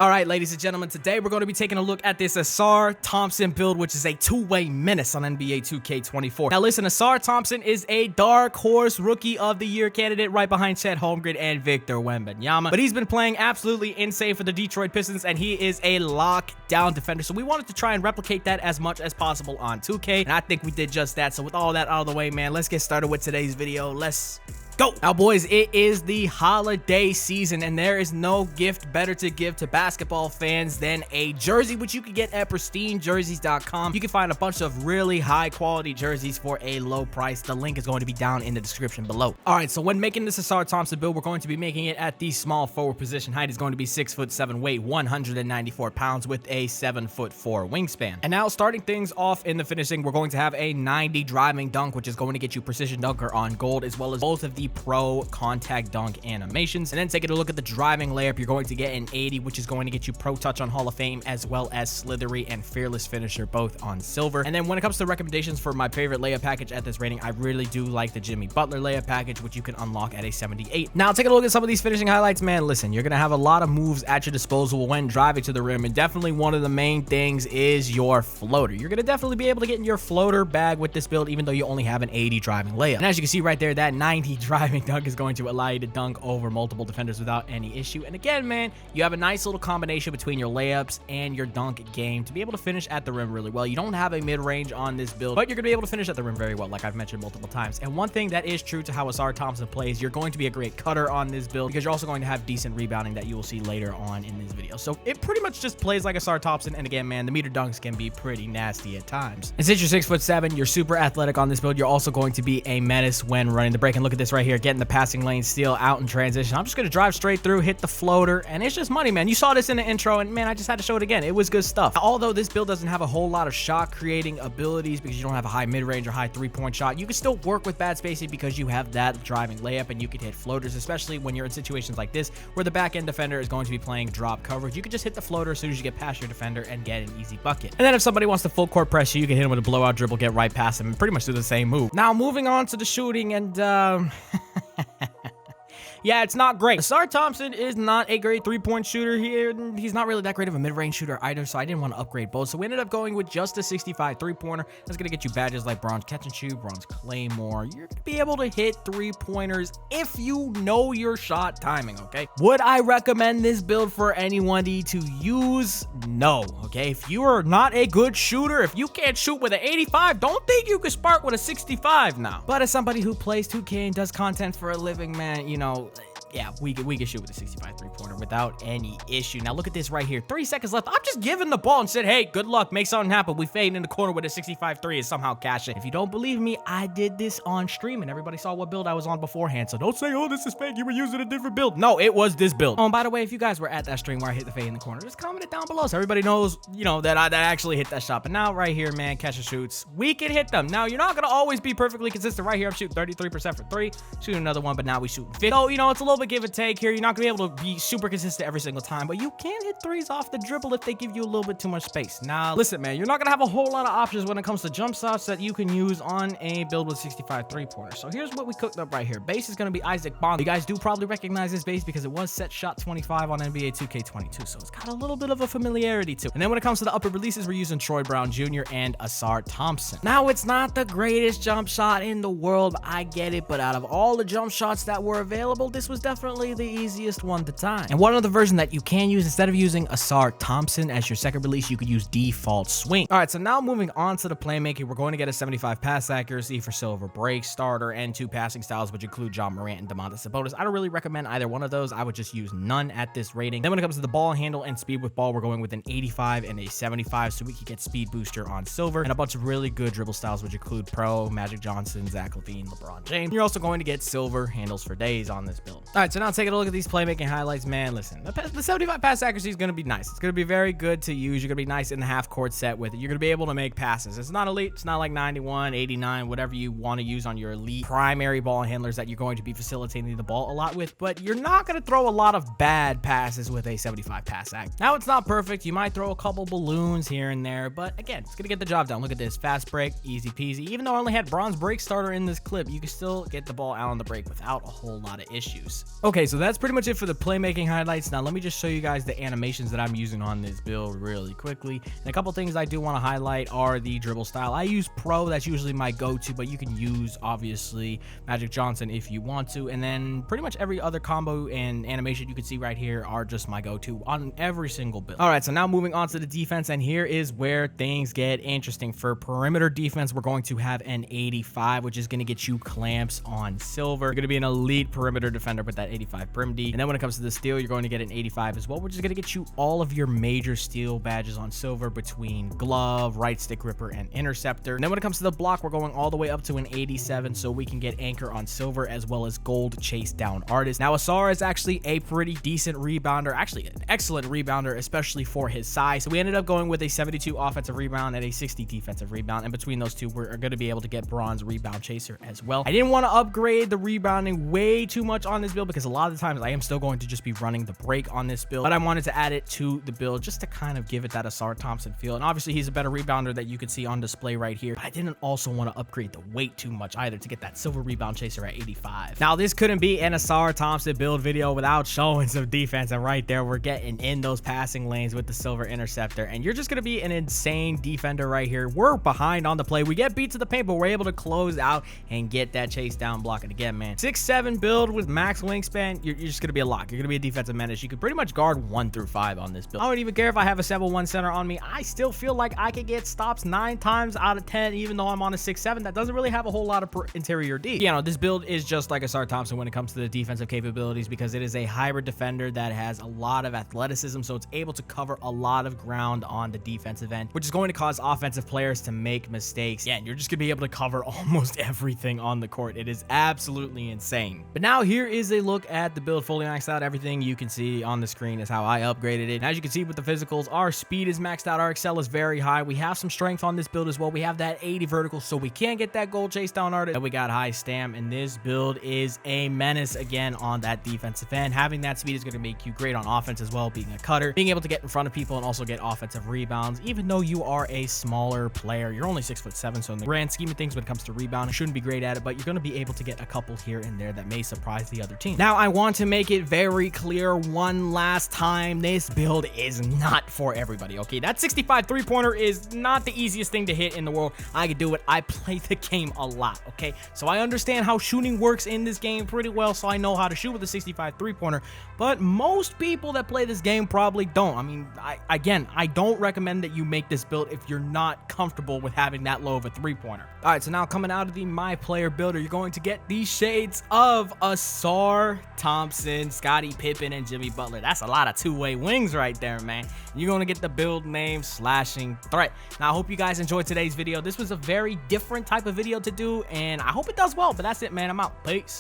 All right, ladies and gentlemen, today we're going to be taking a look at this Ausar Thompson build, which is a two-way menace on NBA 2K24. Now, listen, Ausar Thompson is a dark horse rookie of the year candidate right behind Chet Holmgren and Victor Wembanyama. But he's been playing absolutely insane for the Detroit Pistons, and he is a lockdown defender. So we wanted to try and replicate that as much as possible on 2K, and I think we did just that. So with all that out of the way, man, let's get started with today's video. Let's go. Now, boys, it is the holiday season, and there is no gift better to give to basketball fans than a jersey, which you can get at pristinejerseys.com. You can find a bunch of really high quality jerseys for a low price. The link is going to be down in the description below. All right, so when making this Ausar Thompson build, we're going to be making it at the small forward position. Height is going to be 6'7", weight 194 pounds with a 7'4" wingspan. And now, starting things off in the finishing, we're going to have a 90 driving dunk, which is going to get you precision dunker on gold, as well as both of the pro contact dunk animations. And then taking a look at the driving layup, you're going to get an 80, which is going to get you pro touch on Hall of Fame, as well as slithery and fearless finisher, both on silver. And then when it comes to recommendations for my favorite layup package at this rating, I really do like the Jimmy Butler layup package, which you can unlock at a 78. Now, taking a look at some of these finishing highlights, man, listen, you're gonna have a lot of moves at your disposal when driving to the rim, and definitely one of the main things is your floater. You're gonna definitely be able to get in your floater bag with this build, even though you only have an 80 driving layup. And as you can see right there, that 90 driving dunk is going to allow you to dunk over multiple defenders without any issue. And again, man, you have a nice little combination between your layups and your dunk game to be able to finish at the rim really well. You don't have a mid-range on this build, but you're gonna be able to finish at the rim very well, like I've mentioned multiple times. And one thing that is true to how Ausar Thompson plays, you're going to be a great cutter on this build because you're also going to have decent rebounding that you will see later on in this video. So it pretty much just plays like Ausar Thompson. And again, man, the meter dunks can be pretty nasty at times. And since you're 6'7", you're super athletic on this build, you're also going to be a menace when running the break. And look at this right here, getting the passing lane steal out in transition. I'm just gonna drive straight through, hit the floater, and it's just money, man. You saw this in the intro, and man, I just had to show it again. It was good stuff. Although this build doesn't have a whole lot of shot creating abilities because you don't have a high mid-range or high three-point shot, you can still work with bad spacing because you have that driving layup, and you can hit floaters, especially when you're in situations like this where the back end defender is going to be playing drop coverage. You can just hit the floater as soon as you get past your defender and get an easy bucket. And then if somebody wants to full court press you, you can hit him with a blowout dribble, get right past him, and pretty much do the same move. Now, moving on to the shooting, and yeah, it's not great. Ausar Thompson is not a great three-point shooter here. He's not really that great of a mid-range shooter either, so I didn't want to upgrade both. So we ended up going with just a 65 three-pointer. That's going to get you badges like bronze catch and shoot, bronze claymore. You're going to be able to hit three-pointers if you know your shot timing, okay? Would I recommend this build for anybody to use? No, okay? If you are not a good shooter, if you can't shoot with an 85, don't think you can spark with a 65 now. But as somebody who plays 2K and does content for a living, man, you know, yeah, we can shoot with a 65 three-pointer without any issue. Now, look at this right here. 3 seconds left. I'm just giving the ball and said, hey, good luck. Make something happen. We fade in the corner with a 65 3 and somehow cash it. If you don't believe me, I did this on stream, and everybody saw what build I was on beforehand. So don't say, oh, this is fake. You were using a different build. No, it was this build. Oh, and by the way, if you guys were at that stream where I hit the fade in the corner, just comment it down below so everybody knows, you know, that I actually hit that shot. But now right here, man, catch and shoots. We can hit them. Now, you're not going to always be perfectly consistent. Right here, I'm shooting 33% for 3. Shooting another one, but now we shooting 50. So, you know, it's a little bit give and take here. You're not gonna be able to be super consistent every single time, but you can hit threes off the dribble if they give you a little bit too much space. Now, listen, man, you're not gonna have a whole lot of options when it comes to jump shots that you can use on a build with 65 three-pointers. So here's what we cooked up right here. Base is gonna be Isaac Bond. You guys do probably recognize this base because it was set shot 25 on NBA 2K22, so it's got a little bit of a familiarity to it. And then when it comes to the upper releases, we're using Troy Brown Jr. and Ausar Thompson. Now, it's not the greatest jump shot in the world, I get it, but out of all the jump shots that were available, this was definitely the easiest one to time. And one other version that you can use, instead of using Ausar Thompson as your second release, you could use default swing. All right, so now moving on to the playmaking, we're going to get a 75 pass accuracy for silver break starter and 2 passing styles, which include John Morant and Domantas Sabonis. I don't really recommend either one of those. I would just use none at this rating. Then when it comes to the ball handle and speed with ball, we're going with an 85 and a 75, so we can get speed booster on silver and a bunch of really good dribble styles, which include Pro, Magic Johnson, Zach LaVine, LeBron James. You're also going to get silver handles for days on this build. All right, so now taking a look at these playmaking highlights, man, listen, the 75 pass accuracy is going to be nice. It's going to be very good to use. You're going to be nice in the half court set with it. You're going to be able to make passes. It's not elite. It's not like 91, 89, whatever you want to use on your elite primary ball handlers that you're going to be facilitating the ball a lot with, but you're not going to throw a lot of bad passes with a 75 pass accuracy. Now, it's not perfect. You might throw a couple balloons here and there, but again, it's going to get the job done. Look at this. Fast break, easy peasy. Even though I only had bronze break starter in this clip, you can still get the ball out on the break without a whole lot of issues. Okay, so that's pretty much it for the playmaking highlights. Now let me just show you guys the animations that I'm using on this build really quickly. And a couple things I do want to highlight are the dribble style. I use Pro, that's usually my go-to, but you can use obviously Magic Johnson if you want to. And then pretty much every other combo and animation you can see right here are just my go-to on every single build. All right, so now moving on to the defense, and here is where things get interesting. For perimeter defense, we're going to have an 85, which is going to get you clamps on silver. You're going to be an elite perimeter defender with that 85 Prim D. And then when it comes to the steal, you're going to get an 85 as well, which is going to get you all of your major steal badges on silver between glove, right stick gripper, and interceptor. And then when it comes to the block, we're going all the way up to an 87, so we can get anchor on silver as well as gold chase down artist. Now Ausar is actually a pretty decent rebounder, actually an excellent rebounder, especially for his size. So we ended up going with a 72 offensive rebound and a 60 defensive rebound, and between those two, we're going to be able to get bronze rebound chaser as well. I didn't want to upgrade the rebounding way too much on this build because a lot of the times I am still going to just be running the break on this build, but I wanted to add it to the build just to kind of give it that Ausar Thompson feel. And obviously he's a better rebounder that you can see on display right here, but I didn't also want to upgrade the weight too much either to get that silver rebound chaser at 85. Now this couldn't be an Ausar Thompson build video without showing some defense, and right there we're getting in those passing lanes with the silver interceptor, and you're just going to be an insane defender right here. We're behind on the play, we get beat to the paint, but we're able to close out and get that chase down block. And again, man, 6'7" build with max wingspan, you're just going to be a lock. You're going to be a defensive menace. You could pretty much guard 1 through 5 on this build. I don't even care if I have a 7'1" center on me. I still feel like I could get stops 9 times out of 10, even though I'm on a 6'7". That doesn't really have a whole lot of interior D. You know, this build is just like Ausar Thompson when it comes to the defensive capabilities, because it is a hybrid defender that has a lot of athleticism, so it's able to cover a lot of ground on the defensive end, which is going to cause offensive players to make mistakes. Yeah, and you're just going to be able to cover almost everything on the court. It is absolutely insane. But now here is a look at the build fully maxed out. Everything you can see on the screen is how I upgraded it. And as you can see with the physicals, our speed is maxed out. Our excel is very high. We have some strength on this build as well. We have that 80 vertical, so we can get that gold chase down artist. And we got high stam, and this build is a menace again on that defensive end. Having that speed is going to make you great on offense as well, being a cutter, being able to get in front of people and also get offensive rebounds. Even though you are a smaller player, you're only 6'7", so in the grand scheme of things when it comes to rebounding, you shouldn't be great at it, but you're going to be able to get a couple here and there that may surprise the other team. Now I want to make it very clear one last time, this build is not for everybody, okay? That 65 3-pointer is not the easiest thing to hit in the world. I can do it. I play the game a lot, okay? So I understand how shooting works in this game pretty well, so I know how to shoot with a 65 3-pointer, but most people that play this game probably don't. I mean, I don't recommend that you make this build if you're not comfortable with having that low of a 3-pointer. All right, so now coming out of the My Player builder, you're going to get these shades of Ausar Thompson, Scottie Pippen, and Jimmy Butler. That's a lot of two-way wings right there, man. You're going to get the build name Slashing Threat. Now, I hope you guys enjoyed today's video. This was a very different type of video to do, and I hope it does well, but that's it, man. I'm out. Peace.